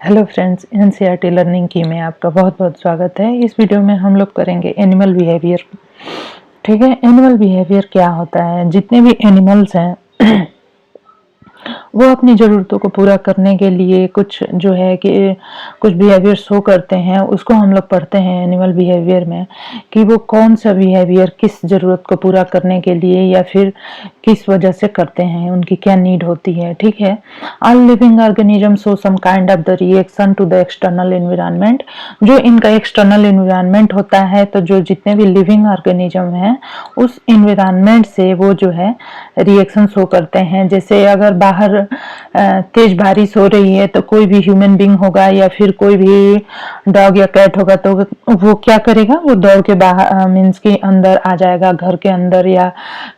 Hello friends, NCERT learning की में आपका बहुत बहुत स्वागत है। इस वीडियो में हम लोग करेंगे एनिमल बिहेवियर। ठीक है, एनिमल बिहेवियर क्या होता है। जितने भी एनिमल्स हैं वो अपनी ज़रूरतों को पूरा करने के लिए कुछ जो है कि कुछ बिहेवियर शो करते हैं, उसको हम लोग पढ़ते हैं एनिमल बिहेवियर में कि वो कौन सा बिहेवियर किस ज़रूरत को पूरा करने के लिए या फिर किस वजह से करते हैं, उनकी क्या नीड होती है। ठीक है, all living organism show some kind of the reaction to the external environment. जो इनका एक्सटर्नल एनवायरनमेंट होता है, तो जो जितने भी लिविंग ऑर्गेनिज्म हैं उस एनवायरनमेंट से वो जो है रिएक्शन शो करते हैं। जैसे अगर बाहर तेज बारिश हो रही है तो कोई भी ह्यूमन बीइंग होगा या फिर कोई भी डॉग या कैट होगा तो वो क्या करेगा, वो दौड़ के बाहर मीन्स के अंदर आ जाएगा, घर के अंदर या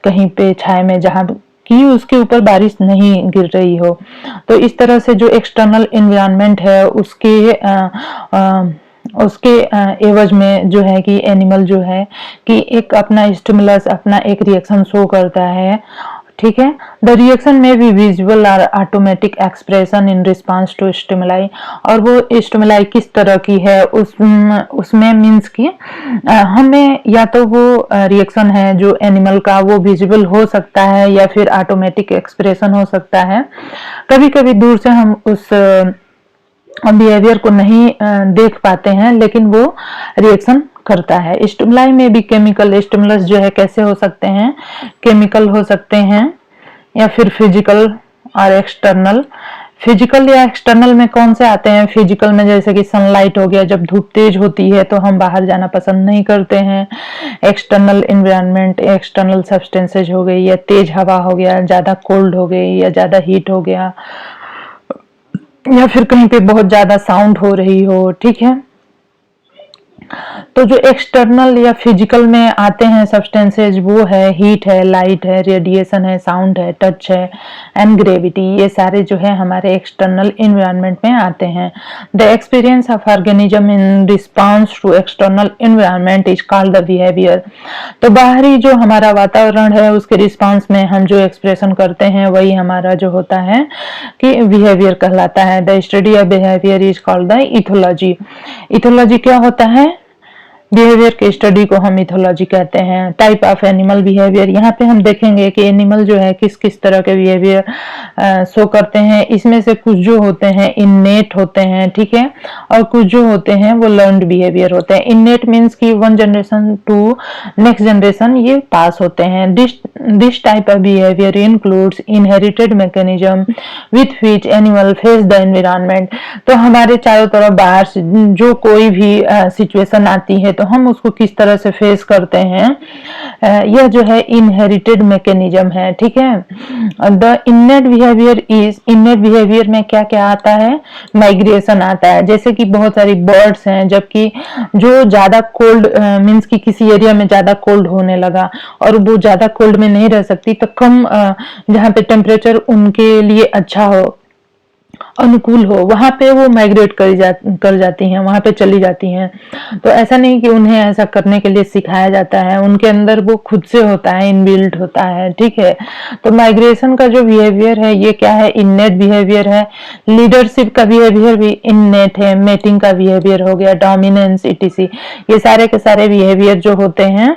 कहीं पे छाए में जहां कि उसके ऊपर बारिश नहीं गिर रही हो। तो इस तरह से जो एक्सटर्नल एनवायरनमेंट है उसके एवज में जो है कि एनिमल जो है कि एक अपना स्टिमुलस, अपना एक रिएक्शन शो करता है। ठीक है, the reaction may be visual और automatic expression in response to stimuli. और वो स्टिमुलाई किस तरह की है उसमें मीन्स की हमें या तो वो रिएक्शन है जो एनिमल का वो विजुअल हो सकता है या फिर ऑटोमेटिक एक्सप्रेशन हो सकता है। कभी कभी दूर से हम उस बिहेवियर को नहीं देख पाते हैं, लेकिन वो रिएक्शन करता है। स्टिमुलाई में भी केमिकल स्टिमुलस जो है कैसे हो सकते हैं, केमिकल हो सकते हैं या फिर फिजिकल और एक्सटर्नल। फिजिकल या एक्सटर्नल में कौन से आते हैं, फिजिकल में जैसे कि सनलाइट हो गया, जब धूप तेज होती है तो हम बाहर जाना पसंद नहीं करते हैं। एक्सटर्नल एनवायरनमेंट, एक्सटर्नल सब्सटेंसेज हो गई या तेज हवा हो गया, ज्यादा कोल्ड हो गई या ज्यादा हीट हो गया या फिर कहीं पे बहुत ज्यादा साउंड हो रही हो। ठीक है, तो जो एक्सटर्नल या फिजिकल में आते हैं सब्सटेंसेज वो है हीट है, लाइट है, रेडिएशन है, साउंड है, टच है एंड ग्रेविटी। ये सारे जो है हमारे एक्सटर्नल एनवायरनमेंट में आते हैं। The experience of organism in response to external environment is called the behaviour. तो बाहरी जो हमारा वातावरण है उसके रिस्पांस में हम जो एक्सप्रेशन करते हैं वही हमारा जो होता है कि बिहेवियर कहलाता है। The study of behaviour is called the ethology. Ethology क्या होता है, बिहेवियर के स्टडी को हम इथोलॉजी कहते हैं। टाइप ऑफ एनिमल बिहेवियर, यहाँ पे हम देखेंगे कि एनिमल जो है किस किस तरह के बिहेवियर शो करते हैं। इसमें से कुछ जो होते हैं इननेट होते हैं, ठीक है, और कुछ जो होते हैं वो लर्नड बिहेवियर होते हैं। इननेट मीन्स की one generation to next generation ये पास होते हैं। This type of behaviour includes inherited mechanism with which animal face the environment. तो हमारे चारों तरफ बाहर से जो कोई भी सिचुएशन आती है तो हम उसको किस तरह से फेस करते हैं, यह जो है इनहेरिटेड मैकेनिज्म है। ठीक है, the innate behaviour is, innate behaviour में क्या क्या आता है, माइग्रेशन आता है। जैसे कि बहुत सारी बर्ड्स हैं, जबकि जो ज्यादा कोल्ड मीन्स की किसी एरिया में ज्यादा कोल्ड होने लगा और वो ज्यादा कोल्ड में नहीं रह सकती, तो कम जहाँ पे टेम्परेचर उनके लिए अच्छा हो, अनुकूल हो, वहां पे वो माइग्रेट कर जाती हैं, वहां पे चली जाती हैं। तो ऐसा नहीं कि उन्हें ऐसा करने के लिए सिखाया जाता है, उनके अंदर वो खुद से होता है, इनबिल्ट होता है। ठीक है, तो माइग्रेशन का जो बिहेवियर है ये क्या है, इननेट बिहेवियर है। लीडरशिप का बिहेवियर भी इननेट है। मेटिंग का बिहेवियर हो गया, डोमिनेंस इटीसी, ये सारे के सारे बिहेवियर जो होते हैं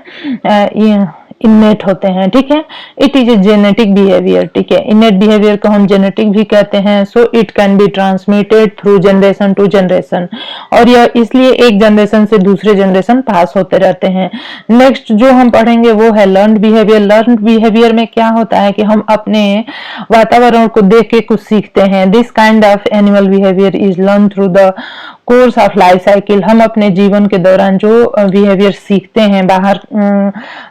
ये इननेट होते हैं। ठीक है, it is a genetic behaviour. ठीक है, इननेट बिहेवियर को हम जेनेटिक भी कहते हैं। So it can be transmitted through generation to generation, और यह इसलिए एक जनरेशन से दूसरे जनरेशन पास होते रहते हैं। नेक्स्ट जो हम पढ़ेंगे वो है लर्नड बिहेवियर। लर्नड बिहेवियर में क्या होता है कि हम अपने वातावरण को देख के कुछ सीखते हैं। This kind of animal behaviour is learn through the course of life cycle. हम अपने जीवन के दौरान जो बिहेवियर सीखते हैं बाहर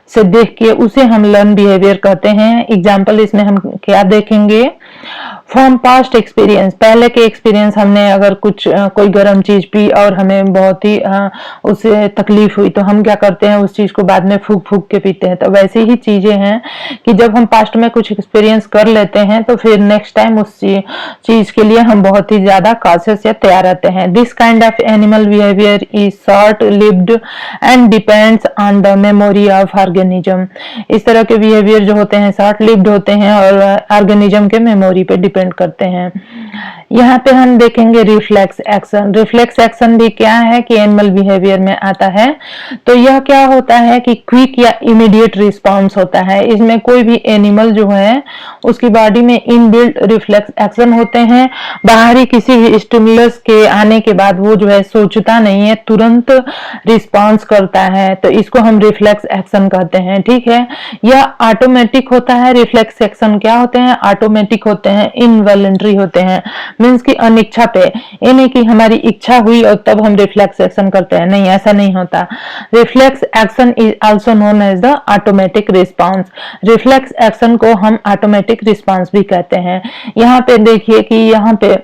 से देख के, उसे हम लर्न बिहेवियर कहते हैं। एग्जाम्पल इसमें हम क्या देखेंगे, फ्रॉम पास्ट एक्सपीरियंस, पहले के एक्सपीरियंस, हमने अगर कुछ कोई गर्म चीज पी और हमें बहुत ही उससे तकलीफ हुई तो हम क्या करते हैं, उस चीज को बाद में फूक फूक के पीते हैं। तो वैसी ही चीजें हैं कि जब हम पास्ट में कुछ एक्सपीरियंस कर लेते हैं तो फिर नेक्स्ट टाइम उस चीज के लिए हम बहुत ही ज्यादा कॉशियस या तैयार रहते हैं। This kind of animal behaviour is short lived and depends on the memory of organism. इस तरह के बिहेवियर जो होते हैं शॉर्ट लिव्ड होते हैं और ऑर्गेनिज्म के मेमोरी पे डिपेंड करते हैं। यहाँ पे हम देखेंगे रिफ्लेक्स एक्शन। रिफ्लेक्स एक्शन भी क्या है कि एनिमल बिहेवियर में आता है। तो यह क्या होता है कि क्विक या इमीडिएट रिस्पांस होता है। इसमें कोई भी एनिमल जो है उसकी बॉडी में इनबिल्ट रिफ्लेक्स एक्शन होते हैं। बाहरी किसी भी स्टिमुलस के आने के बाद वो जो है सोचता नहीं है, तुरंत रिस्पांस करता है, तो इसको हम रिफ्लेक्स एक्शन कहते हैं। ठीक है, यह ऑटोमेटिक होता है। रिफ्लेक्स एक्शन क्या होते हैं? ऑटोमेटिक होते हैं, इनवॉलंटरी होते हैं। मीन्स की अनिच्छा पे, ये नहीं कि हमारी इच्छा हुई और तब हम रिफ्लेक्स एक्शन करते हैं, नहीं, ऐसा नहीं होता। Reflex action is also known as the automatic response. Reflex action को हम ऑटोमेटिक रिस्पांस भी कहते हैं। यहाँ पे देखिए कि यहाँ पे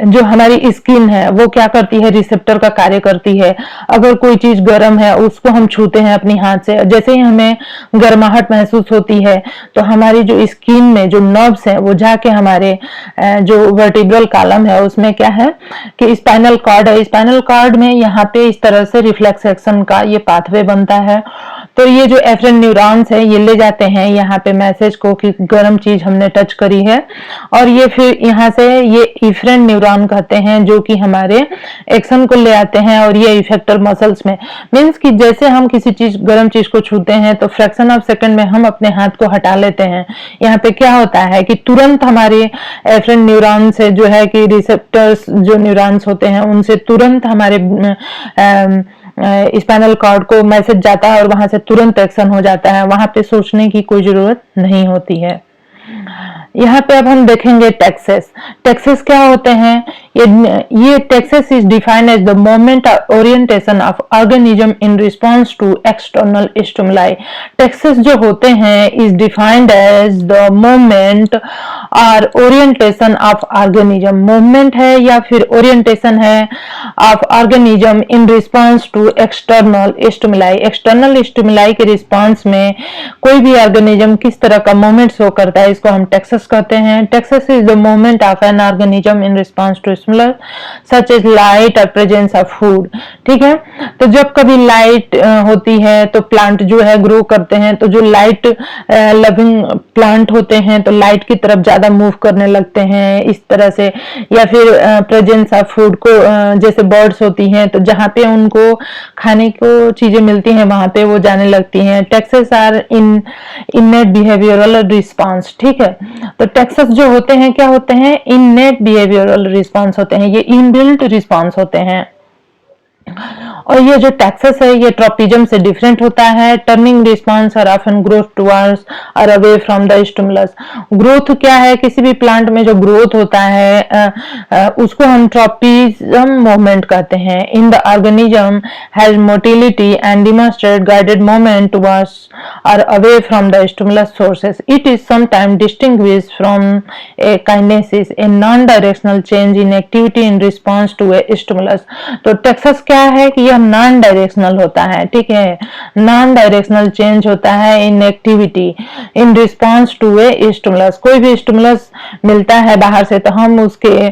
जो हमारी स्किन है वो क्या करती है? रिसेप्टर का कार्य करती है। अगर कोई चीज गर्म है उसको हम छूते हैं अपनी हाथ से, जैसे ही हमें गर्माहट महसूस होती है तो हमारी जो स्किन में जो नर्व्स है वो जाके हमारे जो वर्टिब्रल कॉलम है उसमें क्या है कि स्पाइनल कॉर्ड है, स्पाइनल कॉर्ड में यहाँ पे इस तरह से रिफ्लेक्स एक्शन का ये पाथवे बनता है। तो ये जो एफरेंट न्यूरॉन्स है ये ले जाते हैं यहाँ पे मैसेज को कि गर्म चीज हमने टच करी है, और ये फिर यहाँ से ये इफरेंट न्यूरॉन कहते हैं जो कि हमारे एक्शन को ले आते हैं, और ये इफेक्टर मसल्स में, मींस कि जैसे हम किसी चीज गर्म चीज को छूते हैं तो फ्रैक्शन ऑफ सेकंड में हम अपने हाथ को हटा लेते हैं। यहाँ पे क्या होता है कि तुरंत हमारे एफरेंट न्यूरॉन से जो है कि रिसेप्टर्स जो न्यूरॉन्स होते हैं उनसे तुरंत हमारे स्पाइनल कॉर्ड को मैसेज जाता है और वहां से तुरंत एक्शन हो जाता है। वहां पे सोचने की कोई जरूरत नहीं होती है। यहाँ पे अब हम देखेंगे टैक्सेस। टैक्सेस क्या होते हैं? ये taxes is defined as the moment और orientation of organism in response to external stimuli. Taxes जो होते हैं is defined as the moment और ओरिएंटेशन ऑफ ऑर्गेनिज्म। मूवमेंट है या फिर ओरिएंटेशन है of organism in response to external stimuli. External stimuli के रिस्पॉन्स में कोई भी ऑर्गेनिज्म किस तरह का मूवमेंट शो करता है, इसको हम टैक्सेस कहते हैं। Taxes is the movement of an organism in response to stimulus such as light और प्रेजेंस ऑफ फूड। ठीक है, तो जब कभी लाइट होती है तो प्लांट जो है ग्रो करते हैं, तो जो लाइट लविंग प्लांट होते हैं तो लाइट की तरफ ज्यादा मूव करने लगते हैं इस तरह से, या फिर प्रेजेंस ऑफ फूड को जैसे बर्ड्स होती हैं तो जहां पे उनको खाने को चीजें मिलती हैं वहां पे वो जाने लगती हैं। Taxes are innate behavioural response. ठीक है, तो टैक्सेस जो होते हैं क्या होते हैं? इननेट बिहेवियरल रिस्पॉन्स होते हैं, ये इनबिल्ट रिस्पॉन्स होते हैं। और ये जो टैक्सेस है ये ट्रोपिज्म से डिफरेंट होता है। Turning response are often growth towards और away from the stimulus. Growth क्या है? किसी भी प्लांट में जो ग्रोथ होता है उसको हम ट्रोपिज्म मूवमेंट कहते हैं। In the organism has motility and demonstrate guided movement towards और away from the stimulus sources. It is sometime distinguished from a kinesis, a non directional change in activity in response to a stimulus. तो taxes क्या है कि यह non directional होता है। ठीक है, नॉन डायरेक्शनल चेंज होता है in activity in response to a stimulus. कोई भी स्टिमुलस मिलता है बाहर से तो हम उसके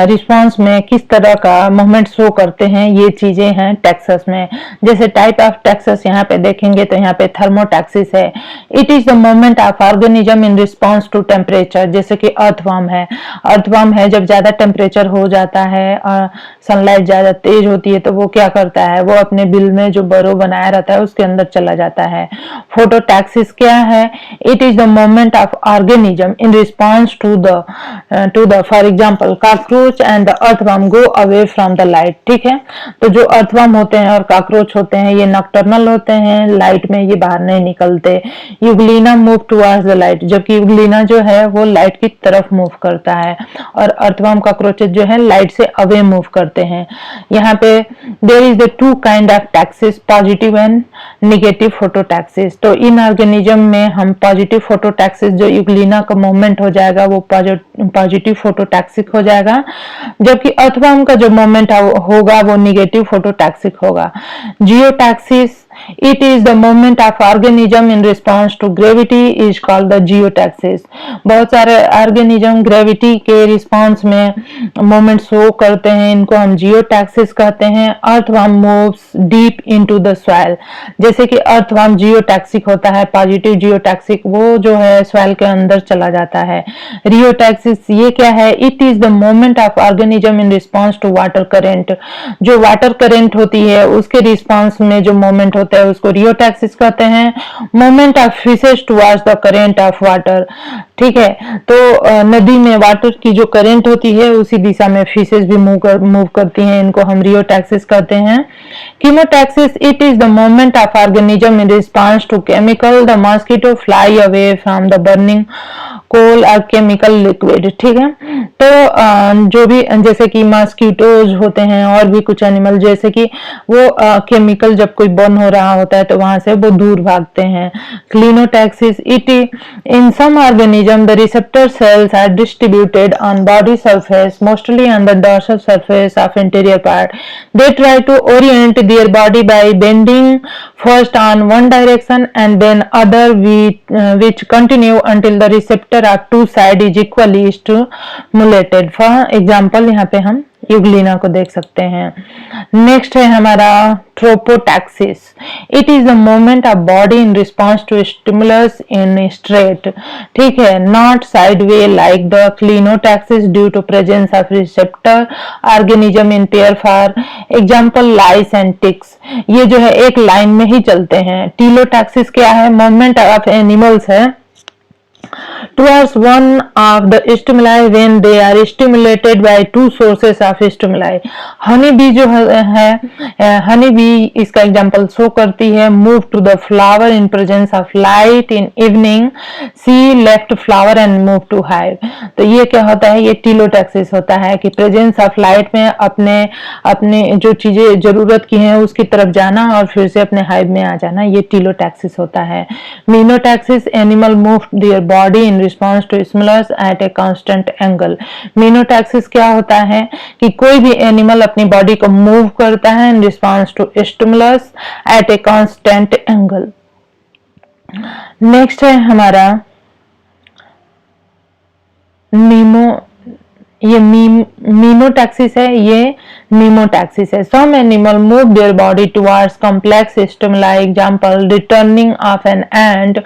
रिस्पॉन्स में किस तरह का मूवमेंट शो करते हैं, ये चीजें हैं टैक्सेस में। जैसे टाइप ऑफ टैक्सेस यहाँ पे देखेंगे तो यहाँ पे थर्मोटैक्सिस है। It is the movement of organism in response to temperature. जैसे कि अर्थवर्म है, अर्थवर्म है जब ज्यादा टेम्परेचर हो जाता है और सनलाइट ज्यादा तेज होती है तो वो क्या करता है, वो अपने बिल में जो बरो बनाया रहता है उसके अंदर चला जाता है। फोटोटैक्सिस क्या है? It is the movement of organism in response to the for example cockroach and the earthworm go away from the light. ठीक है, तो जो अर्थवर्म होते हैं और कॉकरोच होते हैं ये नॉकटर्नल होते हैं, लाइट में ये बाहर नहीं निकलते। Euglena move towards the light, जबकि यूग्लिना जो है वो लाइट की तरफ मूव करता है और अर्थवर्म कॉकरोचेस जो है लाइट से अवे मूव करते हैं। यहाँ पे there is the two kind of taxes, positive and negative phototaxis। तो इन ऑर्गेनिज्म में हम पॉजिटिव फोटोटैक्सिस जो यूग्लिना का मूवमेंट हो जाएगा वो पॉजिटिव फोटोटैक्सिक हो जाएगा, जबकि अर्थवर्म का जो मूवमेंट होगा वो नेगेटिव फोटोटैक्सिक होगा। जियोटैक्सिस It is the movement of organism in response to gravity is called the geotaxis. बहुत सारे ऑर्गेनिज्म ग्रेविटी के रिस्पांस में मूवमेंट शो करते हैं, इनको हम जियोटैक्सिस कहते हैं। Earthworm moves deep into the soil, जैसे कि अर्थवर्म जियोटैक्सिक होता है, पॉजिटिव जियोटैक्सिक वो जो है सॉइल के अंदर चला जाता है। रियोटैक्सिस ये क्या है? It is the movement of organism in response to water current. जो वाटर करेंट होती है उसके रिस्पांस में जो मूवमेंट होता है उसको रियोटैक्सिस कहते हैं। Movement of fishes towards the current of water, ठीक है, तो नदी में वाटर की जो करेंट होती है उसी दिशा में फिशेस भी मूव करती हैं, इनको हम रियोटैक्सिस कहते हैं। Chemotaxis, it is the movement of organism in response to chemical, the mosquito fly away from the burning coal और केमिकल लिक्विड, ठीक है। तो जो भी जैसे कि मॉस्किटोज होते हैं और भी कुछ एनिमल, जैसे कि वो केमिकल जब कोई बर्न हो रहा होता है तो वहां से वो दूर भागते हैं। Clinotaxis, it in some organism the receptor cells are distributed on body surface, mostly on the dorsal surface of interior part. They try to orient their body by bending first on one direction and then other, which continue until the receptor of two side is equally stimulated. For example, यहाँ पे हम Euglena को देख सकते हैं। Next है हमारा tropotaxis, it is the movement of body in response to stimulus in straight, ठीक है, not side way like the clinotaxis due to presence of receptor organism in pair. For example lice and ticks, ये जो है एक line में ही चलते हैं। टीलोटैक्सिस क्या है? मूवमेंट ऑफ एनिमल्स है towards one of the stimuli when they are stimulated by two sources of stimuli. Honey bee जो है हनी बी इसका एग्जांपल शो करती है। Move to the flower in presence of light in evening, see left flower and move to hive. तो ये क्या होता है? ये टीलोटैक्सिस होता है कि प्रेजेंस ऑफ लाइट में अपने अपने जो चीजें जरूरत की हैं उसकी तरफ जाना और फिर से अपने हाइव में आ जाना, ये टीलोटैक्सिस होता है। Menotaxis, animal move their body in response to stimulus at a constant angle. Menotaxis क्या होता है कि कोई भी एनिमल अपनी बॉडी को मूव करता है in response to stimulus at a constant angle. Next है हमारा ये मीनोटैक्सिस है, ये नीमोटैक्सिस है। Some animal move their body towards complex stimuli, example returning of an ant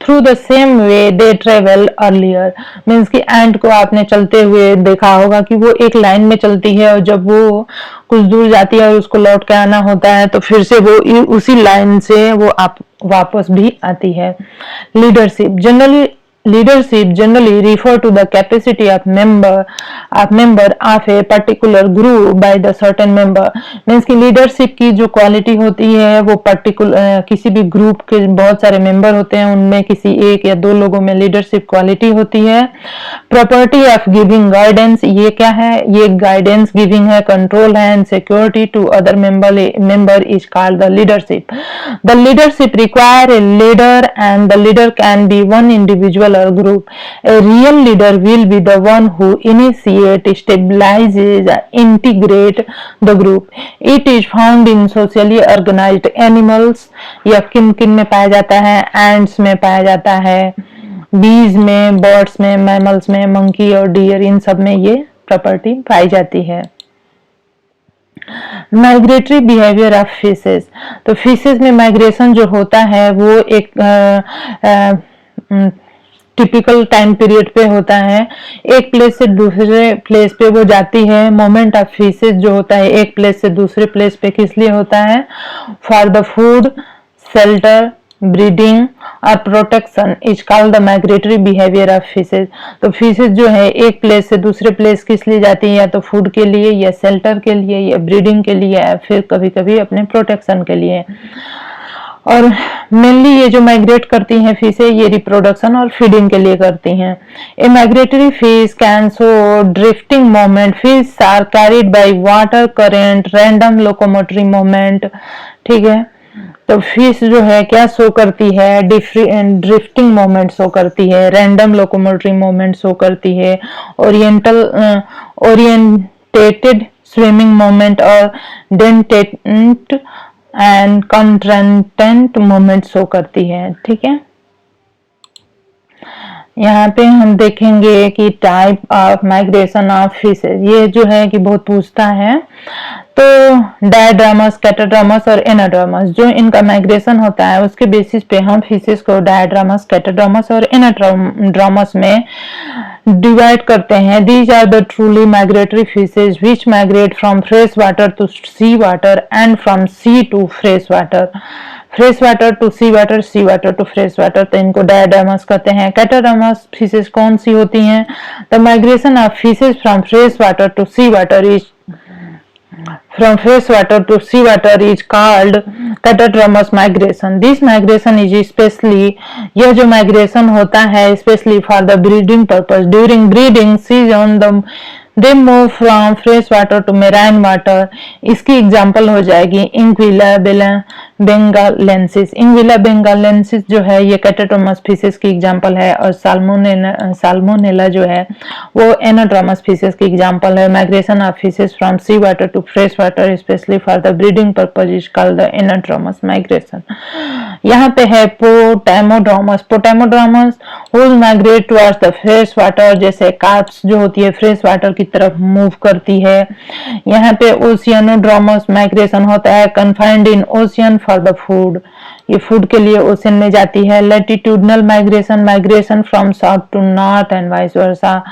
through the same way they travel earlier. Means कि ant को आपने चलते हुए देखा होगा कि वो एक लाइन में चलती है और जब वो कुछ दूर जाती है और उसको लौट के आना होता है तो फिर से वो उसी लाइन से वो आप वापस भी आती है। Leadership, Leadership generally refer to the capacity of member of a particular group by the certain member। Means की लीडरशिप की जो क्वालिटी होती है वो पर्टिकुलर किसी भी ग्रुप के बहुत सारे मेंबर होते हैं, उनमें किसी एक या दो लोगों में लीडरशिप क्वालिटी होती है। प्रॉपर्टी ऑफ गिविंग गाइडेंस, ये क्या है? ये गाइडेंस गिविंग है, कंट्रोल है and security to other member is called the leadership. The leadership require a leader and the leader can be one individual or group. A real leader will be the one who initiates, stabilizes, integrate the group. It is found in socially organized animals। यह किन में पाया जाता है? Ends में पाया जाता है, बीज में, बर्ड्स में, मैमल्स में, मंकी और डियर, इन सब में ये प्रॉपर्टी पाई जाती है। माइग्रेटरी बिहेवियर ऑफ फिशेस, तो फिशेस में माइग्रेशन जो होता है वो एक टिपिकल टाइम पीरियड पे होता है। एक प्लेस से दूसरे प्लेस पे वो जाती है। मोमेंट ऑफ फिशेस जो होता है एक प्लेस से दूसरे प्लेस पे किस लिए होता है? For the food, shelter, breeding और protection is called the migratory behaviour of fishes. तो फिशेस जो है एक प्लेस से दूसरे प्लेस किस लिए जाती है? या तो फूड के लिए, या शेल्टर के लिए, या ब्रीडिंग के लिए, या फिर कभी कभी अपने प्रोटेक्शन के लिए। और मेनली ये जो माइग्रेट करती हैं फिशें, ये रिप्रोडक्शन और फीडिंग के लिए करती हैं। A migratory fish can show drifting movement, fish are carried by water current, random locomotory movement, ठीक है। तो फिश जो है क्या शो करती है? ड्रिफ्टिंग मूवमेंट शो करती है, रैंडम लोकोमोटरी मूवमेंट शो करती है, ओरिएंटेटेड स्विमिंग मूवमेंट और डेंटेंट एंड कंट्रेंटेंट मूवमेंट शो करती है। ठीक है, यहाँ पे हम देखेंगे कि type of migration of fishes, ये जो है कि बहुत पूछता है। तो डायड्रामस, कैटाड्रामस और एनाड्रामस, जो इनका माइग्रेशन होता है उसके बेसिस पे हम फिशेज को डायड्रामस, कैटाड्रामस और एनाड्रामस में डिवाइड करते हैं। These are the truly migratory fishes which migrate from fresh water to sea water and from sea to fresh water, fresh water to sea water, sea water to fresh water, तो इनको डायड्रामस कहते हैं। कैटाड्रामस fishes कौन सी होती हैं? The migration of fishes from fresh water to sea water is from fresh water to sea water is called catadromous migration. This migration is especially, यह जो migration होता है especially for the breeding purpose. During breeding season they move from fresh water to marine water. इसकी example हो जाएगी इंक्विला benghalensis. इंक्विला benghalensis जो है ये कैटाड्रोमस फिशेज की एग्जाम्पल है, और साल्मोनेला जो है वो एनाड्रोमस फिशेज की एग्जाम्पल है। Migration of fishes from sea water to fresh water specially for the breeding purpose is called the anadromous migration. यहाँ पे है potamodromous, whose migrate towards the fresh water, जैसे कार्प्स जो होती है फ्रेश वाटर की तरफ मूव करती है। यहाँ पे ओशियनोड्रोमस माइग्रेशन होता है, confined in ocean for the food, ये फूड के लिए ओशन में जाती है। Latitudinal migration from south to north and vice versa,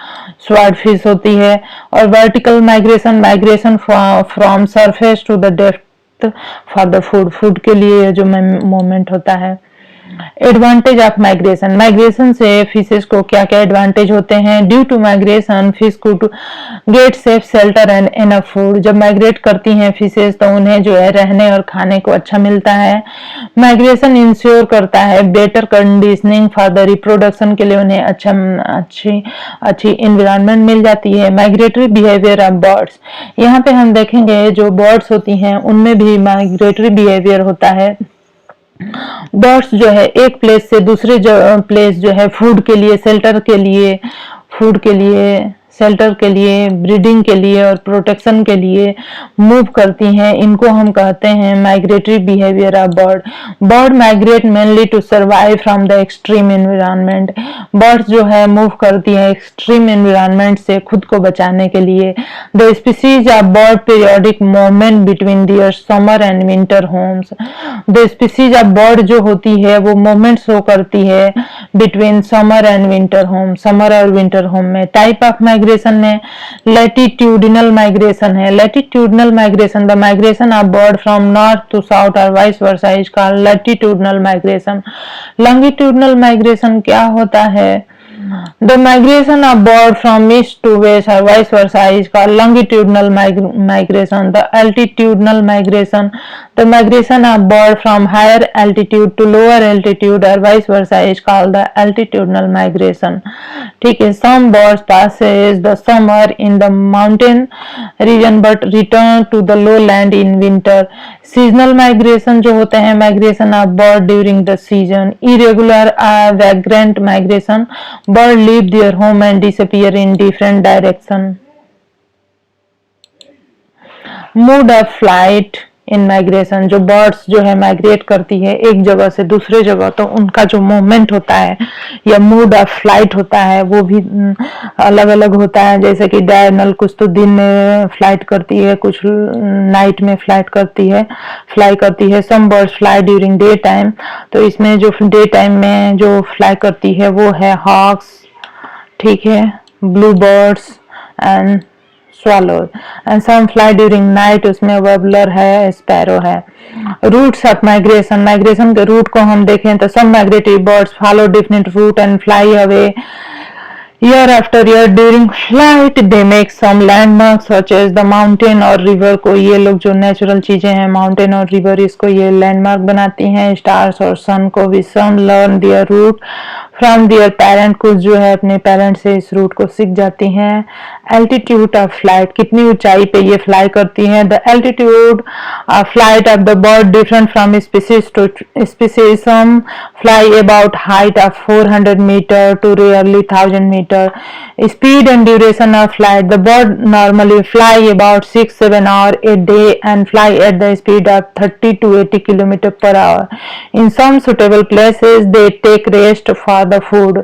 swordfish होती है। और vertical migration from surface to the depth for the food के लिए जो मूवमेंट होता है। एडवांटेज ऑफ माइग्रेशन, माइग्रेशन से फिशेज को क्या क्या एडवांटेज होते हैं? ड्यू टू माइग्रेशन फिश को get safe shelter and enough food, जब माइग्रेट करती हैं फिशेज तो उन्हें जो है रहने और खाने को अच्छा मिलता है। माइग्रेशन इंश्योर करता है better conditioning for the reproduction, के लिए उन्हें अच्छी एनवायरनमेंट मिल जाती है। माइग्रेटरी बिहेवियर ऑफ बर्ड्स, यहाँ पे हम देखेंगे जो बर्ड्स होती हैं उनमें भी माइग्रेटरी बिहेवियर होता है। बर्ड्स जो है एक प्लेस से दूसरे प्लेस जो है फूड के लिए, शेल्टर के लिए, ब्रीडिंग के लिए और प्रोटेक्शन के लिए मूव करती हैं। इनको हम कहते हैं migratory behaviour of bird migrate mainly to survive from the extreme environment, birds जो है मूव करती हैं एक्सट्रीम एनवायरनमेंट से खुद को बचाने के लिए। The species of bird periodic movement between their summer and winter homes, the species of bird जो होती है वो मूवमेंट शो करती है between summer and winter home, summer और विंटर होम में। टाइप ऑफ माइग्रेशन में लैटिट्यूडिनल माइग्रेशन है। Latitudinal migration, the migration of bird from north to south और vice versa is called latitudinal migration. Longitudinal migration क्या होता है? The migration of bird from east to west or vice versa is called longitudinal migration. The altitudinal migration, the migration of bird from higher altitude to lower altitude or vice versa is called the altitudinal migration. ठीक है, some birds passes the summer in the mountain region but return to the lowland in winter. Seasonal migration जो होते हैं migration of bird during the season. Irregular vagrant migration, bird leave their home and disappear in different direction. Mode of flight in migration, जो birds जो है migrate करती है एक जगह से दूसरे जगह, तो उनका जो मूवमेंट होता है या मोड ऑफ फ्लाइट होता है वो भी अलग अलग होता है। जैसे कि डायगोनल, कुछ तो दिन में फ्लाइट करती है, कुछ नाइट में फ्लाई करती है। Some birds fly during day time, तो इसमें जो डे टाइम में जो फ्लाई करती है वो है हॉक्स, ठीक है, blue birds and swallows, and some fly during night, उसमें warbler है, sparrow है। Routes of migration, माइग्रेशन के रूट को हम देखें तो some migratory birds follow definite route and fly away year after year. During flight they make some landmarks such as the mountain और river को, ये लोग जो नेचुरल चीजें हैं माउंटेन और रिवर, इसको ये लैंडमार्क बनाती हैं। स्टार्स और सन को भी some learn their route from their parent, कुछ जो है अपने पेरेंट से इस रूट को सीख जाती हैं। एल्टीट्यूड ऑफ फ्लाइट, कितनी ऊंचाई पे ये फ्लाई करती हैं। The altitude flight of the bird different from species to species, some fly about height of 400 metre to rarely 1000 metre. Speed and duration of flight, the bird normally fly about 6-7 hours a day and fly at the speed of 30 to 80 kilometers per hour. In some suitable places, they take rest for the food.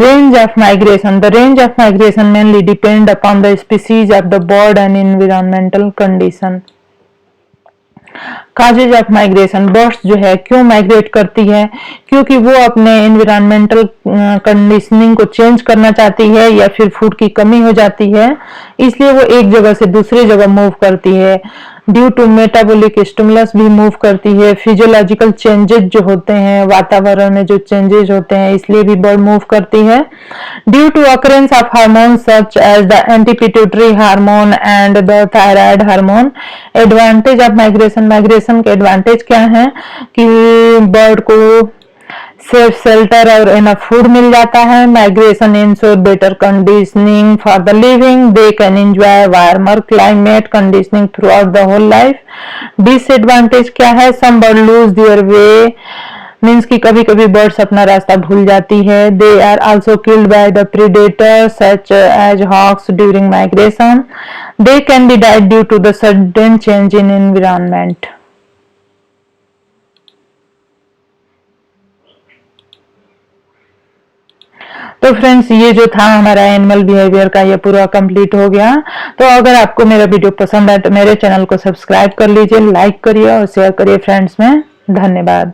Range of migration, the range of migration mainly depend upon the species of the bird and environmental condition. Causes of migration, birds जो है क्यों migrate करती है, क्योंकि वो अपने environmental conditioning को change करना चाहती है या फिर फूड की कमी हो जाती है, इसलिए वो एक जगह से दूसरी जगह मूव करती है। ड्यू टू मेटाबॉलिक स्टिमुलस भी मूव करती है। फिजियोलॉजिकल चेंजेस जो होते हैं, वातावरण में जो चेंजेस होते हैं, इसलिए भी बर्ड मूव करती है। Due to occurrence of hormone such as the antipituitary hormone and the thyroid hormone. Advantage of migration, migration के एडवांटेज क्या है कि बर्ड को सेफ शेल्टर और इनफ फूड मिल जाता है। Migration insure better conditioning for the living, they can enjoy warmer climate conditioning throughout the whole life. Disadvantage क्या है, some bird lose their way, means कि कभी कभी बर्ड्स अपना रास्ता भूल जाती है। They are also killed by the predator such as hawks during migration. They can be died due to the sudden change in environment. तो फ्रेंड्स, ये जो था हमारा एनिमल बिहेवियर का, ये पूरा कंप्लीट हो गया। तो अगर आपको मेरा वीडियो पसंद आए तो मेरे चैनल को सब्सक्राइब कर लीजिए, लाइक करिए और शेयर करिए फ्रेंड्स में। धन्यवाद।